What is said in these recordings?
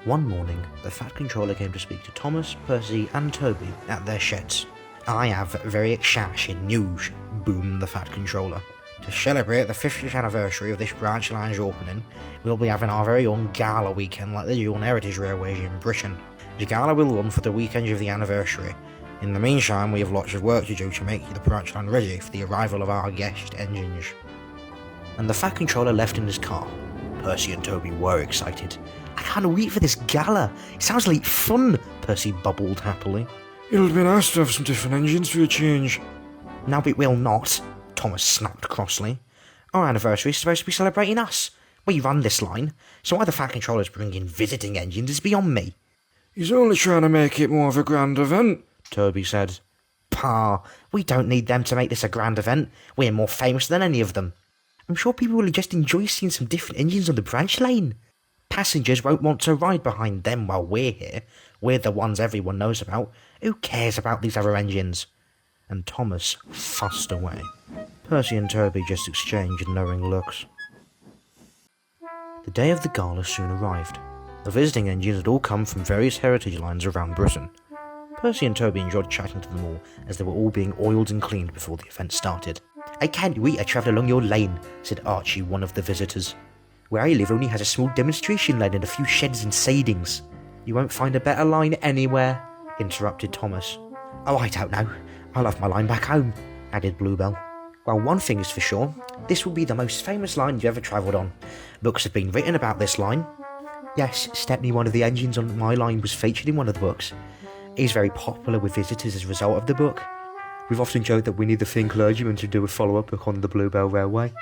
One morning, the Fat Controller came to speak to Thomas, Percy and Toby at their sheds. "I have very exciting news," boomed the Fat Controller. "To celebrate the 50th anniversary of this branch line's opening, we'll be having our very own Gala weekend like they do on Heritage Railways in Britain. The Gala will run for the weekend of the anniversary. In the meantime, we have lots of work to do to make the branch line ready for the arrival of our guest engines." And the Fat Controller left in his car. Percy and Toby were excited. "I can't wait for this Gala. It sounds like fun," Percy bubbled happily. "It'll be nice to have some different engines for a change." "No, it will not," Thomas snapped crossly. "Our anniversary is supposed to be celebrating us. We run this line, so why the Fat Controller's bringing visiting engines is beyond me." "He's only trying to make it more of a grand event," Toby said. "Pa, we don't need them to make this a grand event. We're more famous than any of them. I'm sure people will just enjoy seeing some different engines on the branch line. Passengers won't want to ride behind them while we're here. We're the ones everyone knows about. Who cares about these other engines?" And Thomas fussed away. Percy and Toby just exchanged knowing looks. The day of the Gala soon arrived. The visiting engines had all come from various heritage lines around Britain. Percy and Toby enjoyed chatting to them all as they were all being oiled and cleaned before the event started. "I can't wait to travel along your line," said Archie, one of the visitors. "Where I live only has a small demonstration line and a few sheds and sidings." "You won't find a better line anywhere," interrupted Thomas. "Oh, I don't know. I'll have my line back home," added Bluebell. "Well, one thing is for sure. This will be the most famous line you've ever travelled on. Books have been written about this line." "Yes, Stepney, one of the engines on my line, was featured in one of the books. It is very popular with visitors as a result of the book. We've often joked that we need the Finn clergyman to do a follow-up book on the Bluebell Railway."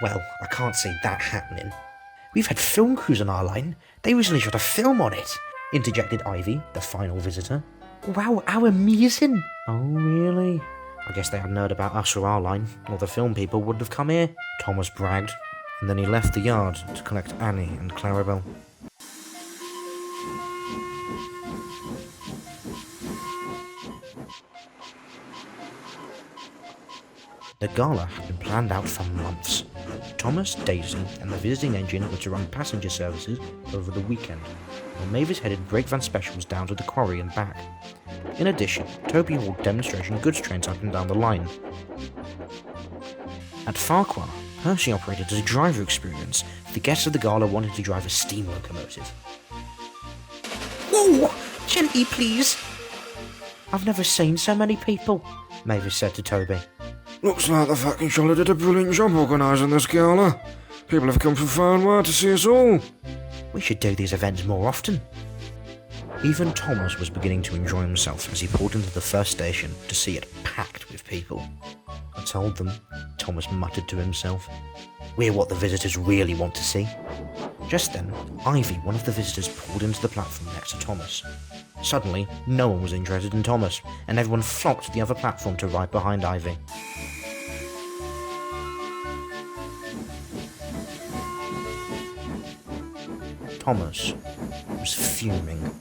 "Well, I can't see that happening." "We've had film crews on our line. They recently shot a film on it," interjected Ivy, the final visitor. "Wow, how amazing!" "Oh, really? I guess they hadn't heard about us or our line, or the film people wouldn't have come here," Thomas bragged, and then he left the yard to collect Annie and Clarabelle. The Gala had been planned out for months. Thomas, Daisy and the visiting engine were to run passenger services over the weekend, while Mavis headed brake van specials down to the quarry and back. In addition, Toby hauled demonstration goods trains up and down the line. At Ffarquhar, Percy operated as a driver experience. The guests of the Gala wanted to drive a steam locomotive. "Whoa! Gently, please!" "I've never seen so many people," Mavis said to Toby. "Looks like the Fat Controller did a brilliant job organising this Gala. People have come from far and wide to see us all." "We should do these events more often." Even Thomas was beginning to enjoy himself as he pulled into the first station to see it packed with people. "I told them," Thomas muttered to himself. "We're what the visitors really want to see." Just then, Ivy, one of the visitors, pulled into the platform next to Thomas. Suddenly, no one was interested in Thomas, and everyone flocked to the other platform to ride behind Ivy. Thomas was fuming.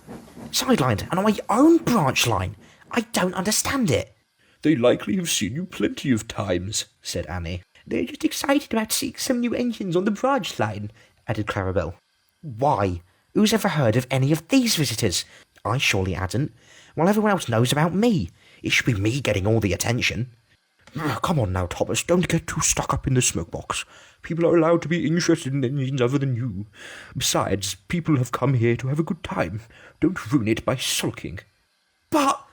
"Sidelined, and on my own branch line! I don't understand it." "They likely have seen you plenty of times," said Annie. "They're just excited about seeing some new engines on the branch line," added Clarabelle. "Why? Who's ever heard of any of these visitors? I surely hadn't. While everyone else knows about me. It should be me getting all the attention." "Come on now, Thomas, don't get too stuck up in the smoke box. People are allowed to be interested in engines other than you. Besides, people have come here to have a good time. Don't ruin it by sulking." "But—"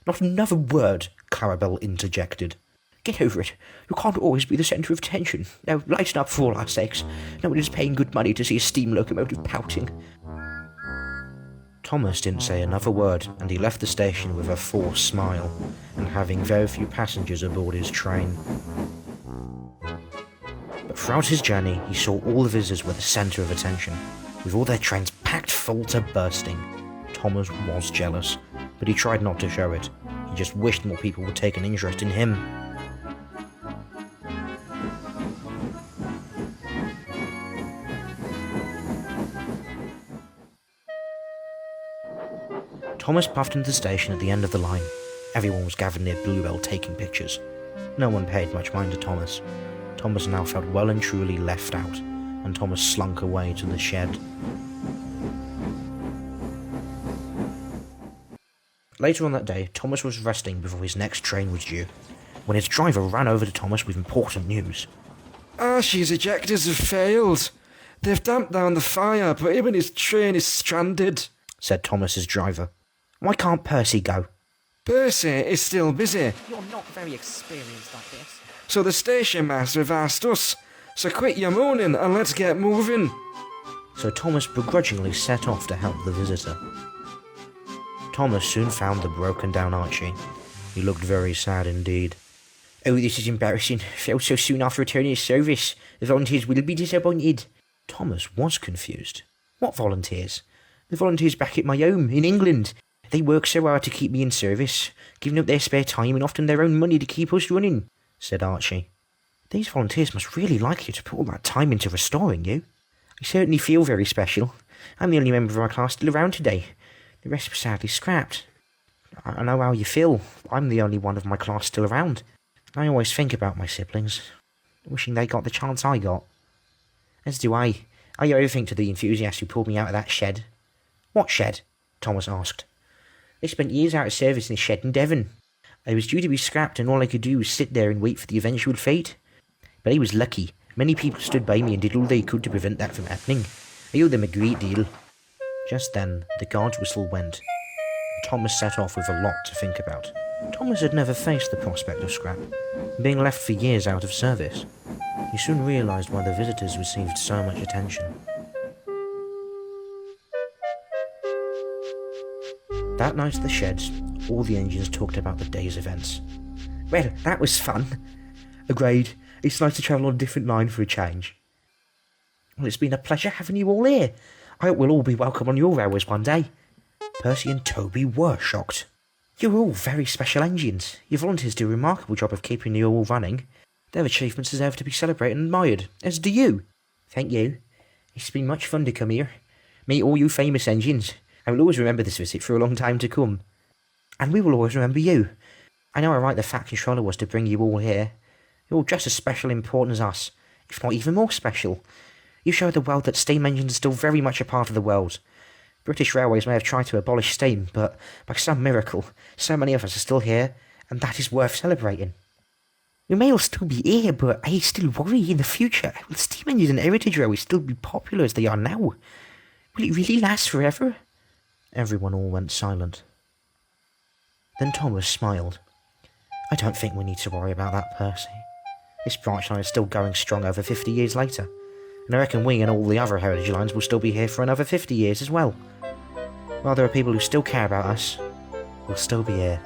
"Not another word," Clarabelle interjected. "Get over it. You can't always be the centre of attention. Now lighten up for all our sakes. No one is paying good money to see a steam locomotive pouting." Thomas didn't say another word, and he left the station with a forced smile, and having very few passengers aboard his train. But throughout his journey, he saw all the visitors were the centre of attention, with all their trains packed full to bursting. Thomas was jealous, but he tried not to show it. He just wished more people would take an interest in him. Thomas puffed into the station at the end of the line. Everyone was gathered near Bluebell taking pictures. No one paid much mind to Thomas. Thomas now felt well and truly left out, and Thomas slunk away to the shed. Later on that day, Thomas was resting before his next train was due, when his driver ran over to Thomas with important news. Archie's ejectors have failed. They've damped down the fire, but him and his train is stranded, said Thomas's driver. Why can't Percy go? Percy is still busy, You're not very experienced like this. so the station master have asked us. So quit your moaning and let's get moving. So Thomas begrudgingly set off to help the visitor. Thomas soon found the broken down Archie. He looked very sad indeed. Oh, this is embarrassing. Failed so soon after returning his service. The volunteers will be disappointed. Thomas was confused. What volunteers? The volunteers back at my home, in England. They work so hard to keep me in service, giving up their spare time and often their own money to keep us running, said Archie. These volunteers must really like you to put all that time into restoring you. I certainly feel very special. I'm the only member of our class still around today. The rest were sadly scrapped. I know how you feel. I'm the only one of my class still around. I always think about my siblings, wishing they got the chance I got. As do I. I owe everything to the enthusiast who pulled me out of that shed. What shed? Thomas asked. They spent years out of service in a shed in Devon. I was due to be scrapped and all I could do was sit there and wait for the eventual fate. But I was lucky. Many people stood by me and did all they could to prevent that from happening. I owe them a great deal. Just then, the guard's whistle went, and Thomas set off with a lot to think about. Thomas had never faced the prospect of scrap, being left for years out of service. He soon realised why the visitors received so much attention. That night at the sheds, all the engines talked about the day's events. Well, that was fun. Agreed. It's nice to travel on a different line for a change. Well, it's been a pleasure having you all here. I hope we'll all be welcome on your railways one day. Percy and Toby were shocked. You're all very special engines. Your volunteers do a remarkable job of keeping you all running. Their achievements deserve to be celebrated and admired, as do you. Thank you. It's been much fun to come here. Meet all you famous engines. I will always remember this visit for a long time to come. And we will always remember you. I know how right the Fat Controller was to bring you all here. You're all just as special and important as us, if not even more special. You showed the world that steam engines are still very much a part of the world. British Railways may have tried to abolish steam, but by some miracle, so many of us are still here, and that is worth celebrating. We may all still be here, but I still worry in the future. Will steam engines and heritage railways still be popular as they are now? Will it really last forever? Everyone all went silent. Then Thomas smiled. I don't think we need to worry about that, Percy. This branch line is still going strong over 50 years later, and I reckon we and all the other heritage lines will still be here for another 50 years as well. While there are people who still care about us, we'll still be here.